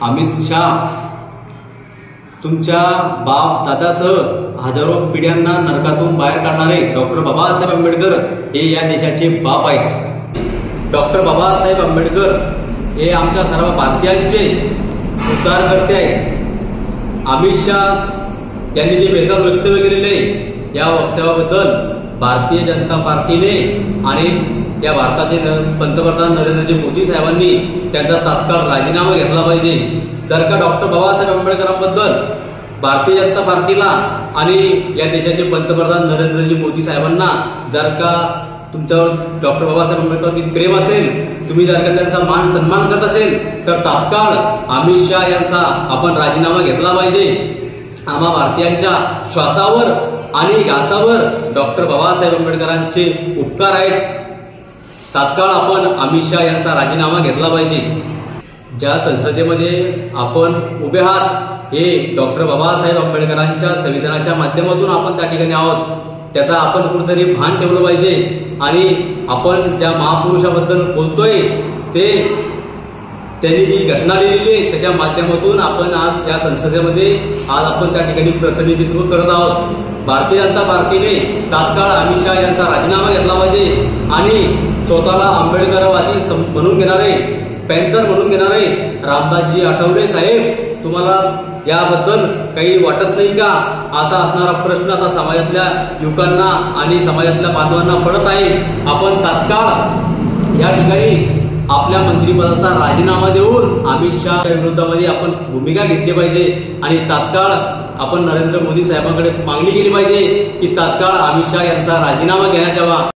अमित शाह तुमच्या बाप दादासह हजारो पिढ्यांना नरकातून बाहेर काढणारे डॉक्टर बाबासाहेब आंबेडकर हे या देशाचे बाप आहेत। डॉक्टर बाबासाहेब आंबेडकर हे आमच्या सर्व भारतीयांचे उद्धारकर्ते आहेत। अमित शाह यांनी जे बेकार वक्तव्य केलेले या वक्तव्याबद्दल भारतीय जनता पार्टीने आणि या भारताचे पंतप्रधान नरेंद्र मोदी साहेबांनी त्यांचा तात्काळ राजीनामा घेतला पाहिजे। जर का डॉक्टर बाबासाहेब आंबेडकरांबद्दल भारतीय जनता पार्टीला आणि या देशाचे पंतप्रधान नरेंद्रजी मोदी साहेबांना जर का तुमच्यावर डॉक्टर बाबासाहेब आंबेडकरांवरती प्रेम असेल, तुम्ही जर का त्यांचा मान सन्मान करत असेल तर तात्काळ अमित शाह यांचा आपण राजीनामा घेतला पाहिजे। आम्हा भारतीयांच्या श्वासावर आणि घासावर डॉक्टर बाबासाहेब आंबेडकरांचे उपकार आहेत। तात्काळ आपण अमित शाह यांचा राजीनामा घेतला पाहिजे। ज्या संसदेमध्ये आपण उभे आहात हे डॉक्टर बाबासाहेब आंबेडकरांच्या संविधानाच्या माध्यमातून आपण त्या ठिकाणी आहोत, त्याचा आपण कुठेतरी भान ठेवलं पाहिजे। आणि आपण ज्या महापुरुषाबद्दल बोलतोय त्यांनी जी घटना लिहिली आहे त्याच्या माध्यमातून आपण आज या संसदेमध्ये आज आपण त्या ठिकाणी प्रतिनिधित्व करत आहोत। भारतीय जनता पार्टीने तात्काळ अमित शाह यांचा राजीनामा घेतला पाहिजे आणि स्वतःला आंबेडकरवादी म्हणून घेणारे, पॅंथर म्हणून घेणारे रामदासजी आठवले साहेब, तुम्हाला याबद्दल काही वाटत नाही का? असा असणारा प्रश्न आता समाजातल्या युवकांना आणि समाजातल्या बांधवांना पडत आहे। आपण तात्काळ या ठिकाणी आपल्या मंत्रिपदाचा राजीनामा देऊन अमित शाह विरोधामध्ये आपण भूमिका घेतली पाहिजे आणि तात्काळ आपण नरेंद्र मोदी साहेबांकडे मागणी केली पाहिजे की तात्काळ अमित शाह यांचा राजीनामा घेण्यात यावा।